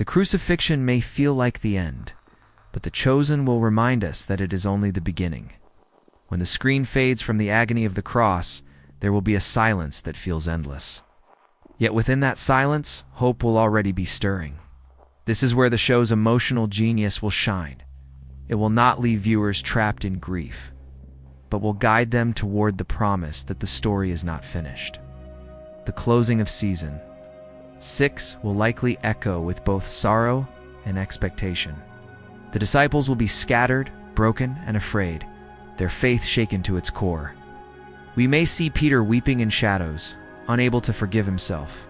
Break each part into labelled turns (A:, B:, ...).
A: The crucifixion may feel like the end, but the chosen will remind us that it is only the beginning. When the screen fades from the agony of the cross, there will be a silence that feels endless. Yet within that silence, hope will already be stirring. This is where the show's emotional genius will shine. It will not leave viewers trapped in grief, but will guide them toward the promise that the story is not finished. The closing of season 6 will likely echo with both sorrow and expectation. The disciples will be scattered, broken, and afraid, their faith shaken to its core. We may see Peter weeping in shadows, unable to forgive himself.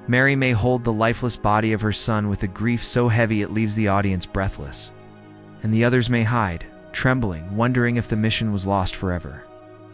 A: Mary may hold the lifeless body of her son with a grief so heavy it leaves the audience breathless. And the others may hide, trembling, wondering if the mission was lost forever.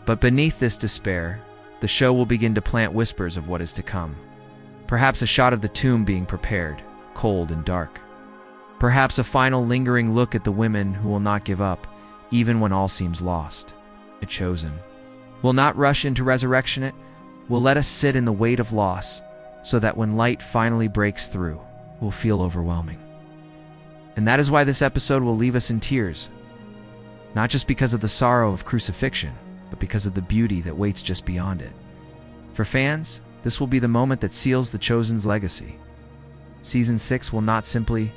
A: But beneath this despair, the show will begin to plant whispers of what is to come. Perhaps a shot of the tomb being prepared, cold and dark. Perhaps a final lingering look at the women who will not give up, even when all seems lost. The chosen will not rush into resurrection. It will let us sit in the weight of loss, so that when light finally breaks through, it will feel overwhelming. And that is why this episode will leave us in tears, not just because of the sorrow of crucifixion, but because of the beauty that waits just beyond it. For fans, this will be the moment that seals the Chosen's legacy. Season 6 will not simply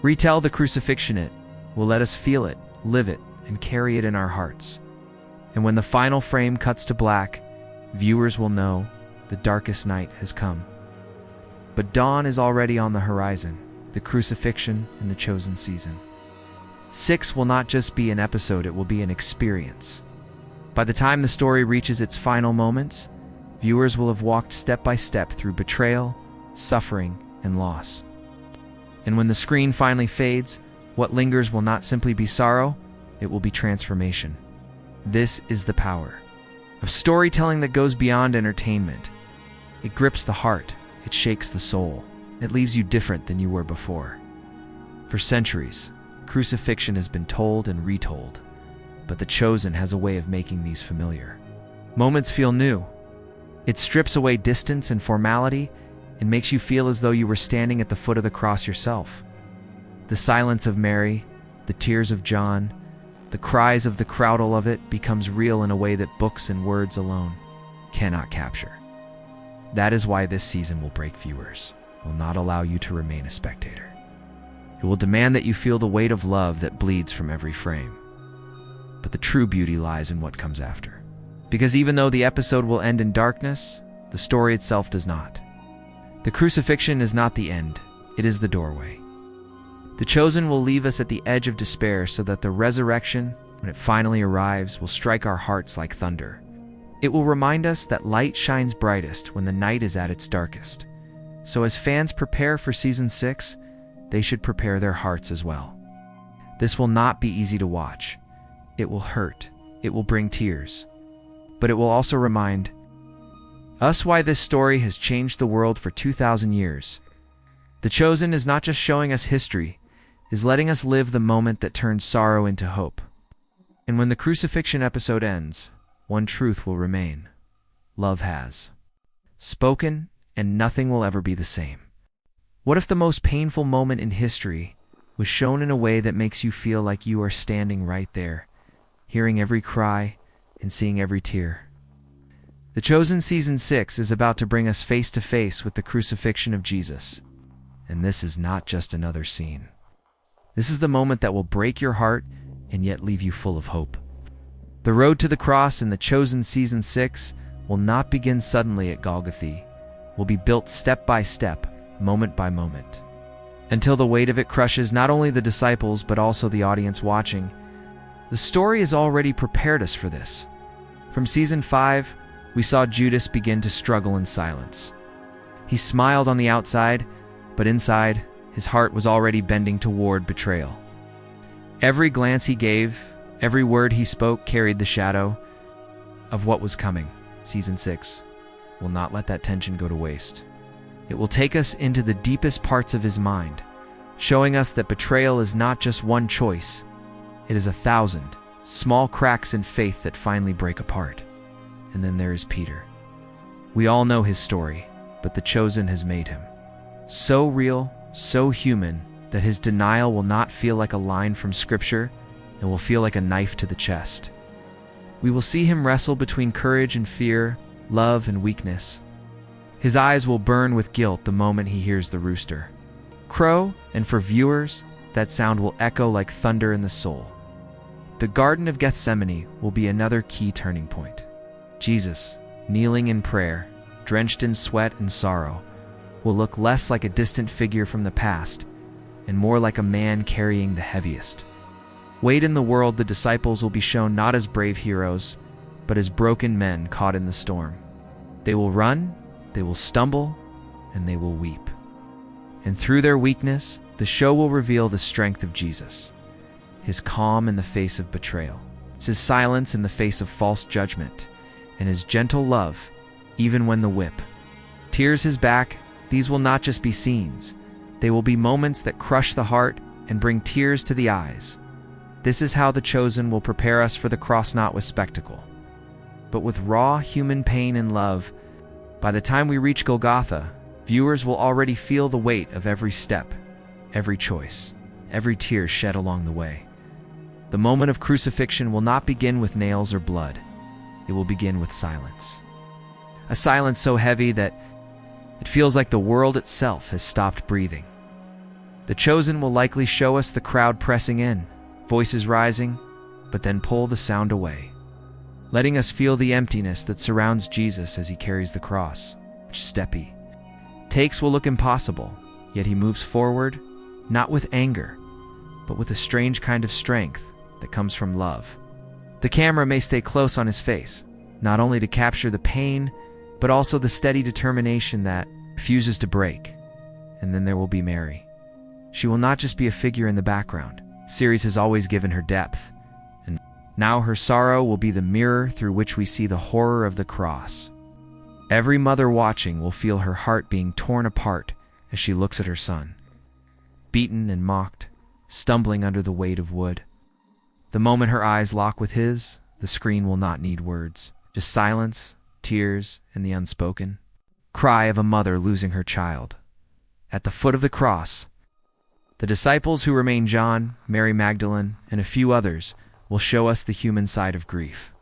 A: retell the crucifixion. It will let us feel it, live it, and carry it in our hearts. And when the final frame cuts to black, viewers will know the darkest night has come. But dawn is already on the horizon, the crucifixion in the Chosen season 6 will not just be an episode, it will be an experience. By the time the story reaches its final moments, viewers will have walked step by step through betrayal, suffering, and loss. And when the screen finally fades, what lingers will not simply be sorrow, it will be transformation. This is the power of storytelling that goes beyond entertainment. It grips the heart, it shakes the soul, it leaves you different than you were before. For centuries, crucifixion has been told and retold, but the Chosen has a way of making these familiar. Moments feel new. It strips away distance and formality and makes you feel as though you were standing at the foot of the cross yourself. The silence of Mary, the tears of John, the cries of the crowd, all of it becomes real in a way that books and words alone cannot capture. That is why this season will break viewers. It will not allow you to remain a spectator. It will demand that you feel the weight of love that bleeds from every frame. But the true beauty lies in what comes after. Because even though the episode will end in darkness, the story itself does not. The crucifixion is not the end, it is the doorway. The Chosen will leave us at the edge of despair so that the resurrection, when it finally arrives, will strike our hearts like thunder. It will remind us that light shines brightest when the night is at its darkest. So as fans prepare for Season 6, they should prepare their hearts as well. This will not be easy to watch. It will hurt. It will bring tears. But it will also remind us why this story has changed the world for 2,000 years. The Chosen is not just showing us history, is letting us live the moment that turns sorrow into hope. And when the crucifixion episode ends, one truth will remain. Love has spoken, and nothing will ever be the same. What if the most painful moment in history was shown in a way that makes you feel like you are standing right there, hearing every cry and seeing every tear? The Chosen Season 6 is about to bring us face to face with the crucifixion of Jesus. And this is not just another scene. This is the moment that will break your heart and yet leave you full of hope. The road to the cross in the Chosen Season 6 will not begin suddenly at Golgotha, will be built step by step, moment by moment, until the weight of it crushes not only the disciples but also the audience watching. The story has already prepared us for this. From Season 5, we saw Judas begin to struggle in silence. He smiled on the outside, but inside, his heart was already bending toward betrayal. Every glance he gave, every word he spoke carried the shadow of what was coming. Season 6 will not let that tension go to waste. It will take us into the deepest parts of his mind, showing us that betrayal is not just one choice. It is 1,000 small cracks in faith that finally break apart. And then there is Peter. We all know his story, but the Chosen has made him so real, so human that his denial will not feel like a line from Scripture and will feel like a knife to the chest. We will see him wrestle between courage and fear, love and weakness. His eyes will burn with guilt the moment he hears the rooster crow, and for viewers, that sound will echo like thunder in the soul. The Garden of Gethsemane will be another key turning point. Jesus, kneeling in prayer, drenched in sweat and sorrow, will look less like a distant figure from the past and more like a man carrying the heaviest weight in the world. The disciples will be shown not as brave heroes, but as broken men caught in the storm. They will run, they will stumble, and they will weep. And through their weakness, the show will reveal the strength of Jesus, his calm in the face of betrayal, his silence in the face of false judgment, and his gentle love, even when the whip tears his back. These will not just be scenes. They will be moments that crush the heart and bring tears to the eyes. This is how The Chosen will prepare us for the cross, not with spectacle, but with raw human pain and love. By the time we reach Golgotha, viewers will already feel the weight of every step, every choice, every tear shed along the way. The moment of crucifixion will not begin with nails or blood. It will begin with silence. A silence so heavy that it feels like the world itself has stopped breathing. The Chosen will likely show us the crowd pressing in, voices rising, but then pull the sound away, letting us feel the emptiness that surrounds Jesus as he carries the cross. Each step he takes will look impossible, yet he moves forward, not with anger, but with a strange kind of strength that comes from love. The camera may stay close on his face, not only to capture the pain, but also the steady determination that refuses to break. And then there will be Mary. She will not just be a figure in the background. The series has always given her depth, and now her sorrow will be the mirror through which we see the horror of the cross. Every mother watching will feel her heart being torn apart as she looks at her son, beaten and mocked, stumbling under the weight of wood. The moment her eyes lock with his, the screen will not need words, just silence, tears, and the unspoken cry of a mother losing her child. At the foot of the cross, the disciples, who remain John, Mary Magdalene, and a few others, will show us the human side of grief.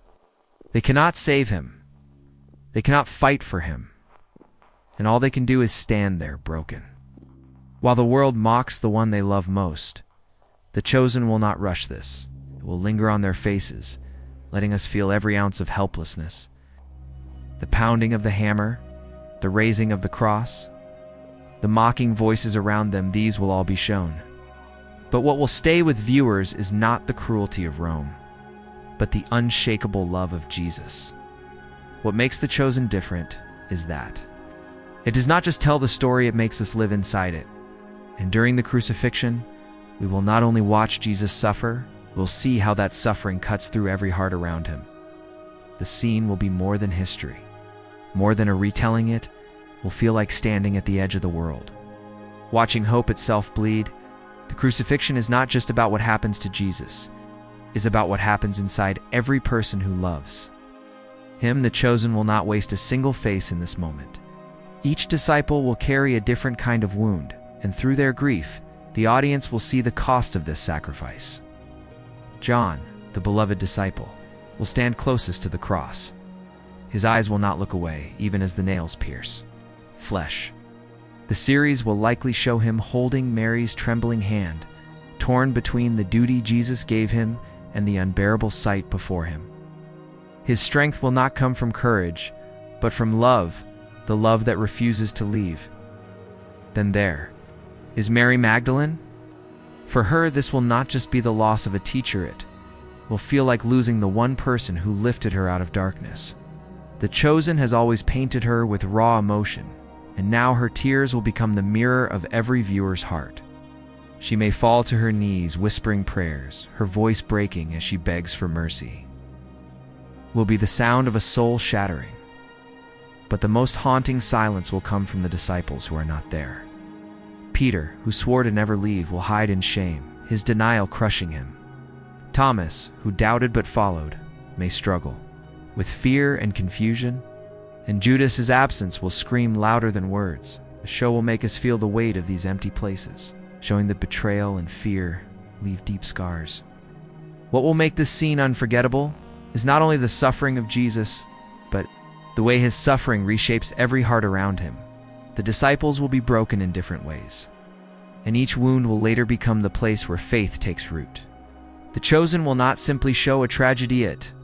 A: They cannot save him. They cannot fight for him. And all they can do is stand there broken. While the world mocks the one they love most, The Chosen will not rush this. It will linger on their faces, letting us feel every ounce of helplessness. The pounding of the hammer, the raising of the cross, the mocking voices around them, these will all be shown. But what will stay with viewers is not the cruelty of Rome, but the unshakable love of Jesus. What makes The Chosen different is that it does not just tell the story, it makes us live inside it. And during the crucifixion, we will not only watch Jesus suffer, we'll see how that suffering cuts through every heart around him. The scene will be more than history. More than a retelling, it will feel like standing at the edge of the world, watching hope itself bleed. The crucifixion is not just about what happens to Jesus. It's about what happens inside every person who loves him. The Chosen will not waste a single face in this moment. Each disciple will carry a different kind of wound, and through their grief, the audience will see the cost of this sacrifice. John, the beloved disciple, will stand closest to the cross. His eyes will not look away, even as the nails pierce flesh. The series will likely show him holding Mary's trembling hand, torn between the duty Jesus gave him and the unbearable sight before him. His strength will not come from courage, but from love, the love that refuses to leave. Then there is Mary Magdalene. For her, this will not just be the loss of a teacher, it will feel like losing the one person who lifted her out of darkness. The Chosen has always painted her with raw emotion, and now her tears will become the mirror of every viewer's heart. She may fall to her knees whispering prayers, her voice breaking as she begs for mercy. Will be the sound of a soul shattering. But the most haunting silence will come from the disciples who are not there. Peter, who swore to never leave, will hide in shame, his denial crushing him. Thomas, who doubted but followed, may struggle with fear and confusion, and Judas's absence will scream louder than words. The show will make us feel the weight of these empty places, showing that betrayal and fear leave deep scars. What will make this scene unforgettable is not only the suffering of Jesus, but the way his suffering reshapes every heart around him. The disciples will be broken in different ways, and each wound will later become the place where faith takes root. The Chosen will not simply show a tragedy, it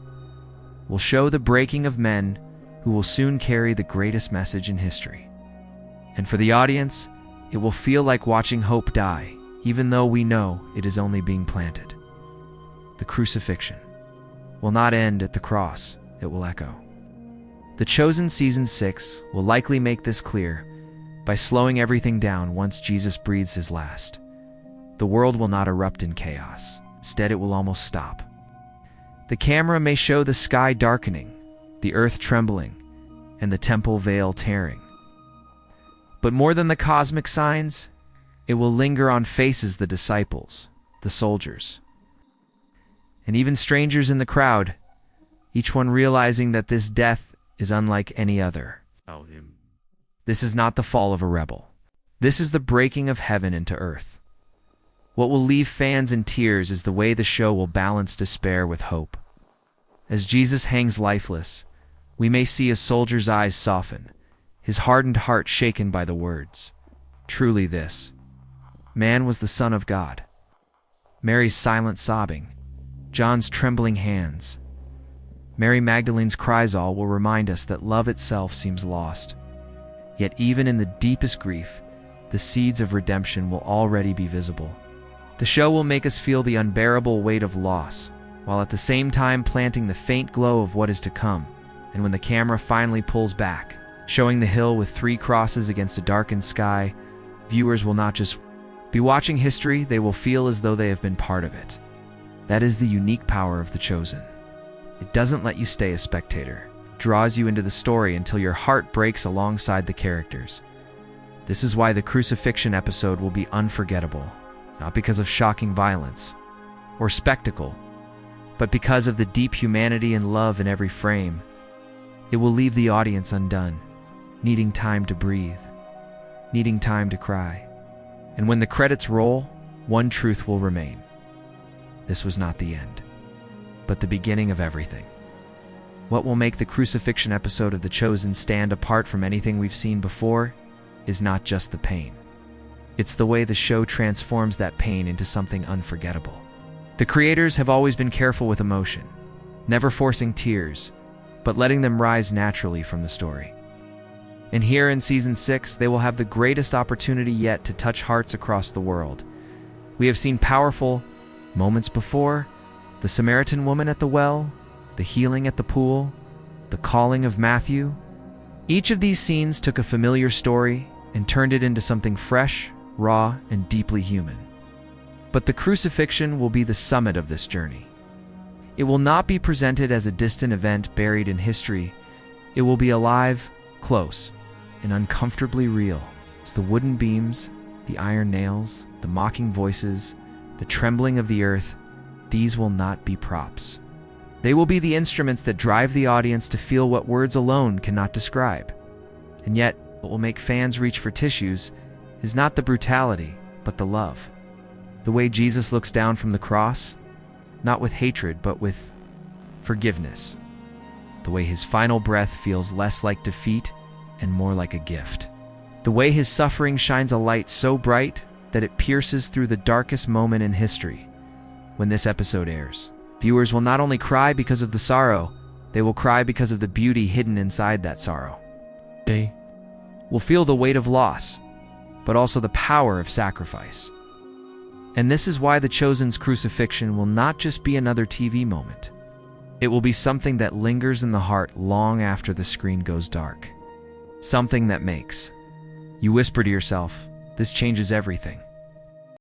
A: will show the breaking of men who will soon carry the greatest message in history. And for the audience, it will feel like watching hope die, even though we know it is only being planted. The crucifixion will not end at the cross, it will echo. The Chosen Season 6 will likely make this clear by slowing everything down once Jesus breathes his last. The world will not erupt in chaos. Instead, it will almost stop. The camera may show the sky darkening, the earth trembling, and the temple veil tearing. But more than the cosmic signs, it will linger on faces: the disciples, the soldiers, and even strangers in the crowd, each one realizing that this death is unlike any other. This is not the fall of a rebel. This is the breaking of heaven into earth. What will leave fans in tears is the way the show will balance despair with hope. As Jesus hangs lifeless, we may see a soldier's eyes soften, his hardened heart shaken by the words, "Truly this man was the Son of God." Mary's silent sobbing, John's trembling hands, Mary Magdalene's cries, all will remind us that love itself seems lost. Yet even in the deepest grief, the seeds of redemption will already be visible. The show will make us feel the unbearable weight of loss, while at the same time planting the faint glow of what is to come. And when the camera finally pulls back, showing the hill with 3 crosses against a darkened sky, viewers will not just be watching history, they will feel as though they have been part of it. That is the unique power of The Chosen. It doesn't let you stay a spectator. It draws you into the story until your heart breaks alongside the characters. This is why the Crucifixion episode will be unforgettable, not because of shocking violence or spectacle, but because of the deep humanity and love in every frame. It will leave the audience undone, needing time to breathe, needing time to cry. And when the credits roll, one truth will remain. This was not the end, but the beginning of everything. What will make the Crucifixion episode of The Chosen stand apart from anything we've seen before is not just the pain. It's the way the show transforms that pain into something unforgettable. The creators have always been careful with emotion, never forcing tears, but letting them rise naturally from the story. And here in Season 6, they will have the greatest opportunity yet to touch hearts across the world. We have seen powerful moments before: the Samaritan woman at the well, the healing at the pool, the calling of Matthew. Each of these scenes took a familiar story and turned it into something fresh, raw, and deeply human. But the Crucifixion will be the summit of this journey. It will not be presented as a distant event buried in history. It will be alive, close, and uncomfortably real. It's the wooden beams, the iron nails, the mocking voices, the trembling of the earth. These will not be props. They will be the instruments that drive the audience to feel what words alone cannot describe. And yet, what will make fans reach for tissues is not the brutality, but the love. The way Jesus looks down from the cross, not with hatred, but with forgiveness. The way his final breath feels less like defeat and more like a gift. The way his suffering shines a light so bright that it pierces through the darkest moment in history. When this episode airs, viewers will not only cry because of the sorrow, they will cry because of the beauty hidden inside that sorrow. They will feel the weight of loss, but also the power of sacrifice. And this is why The Chosen's Crucifixion will not just be another TV moment. It will be something that lingers in the heart long after the screen goes dark. Something that makes you whisper to yourself, "This changes everything."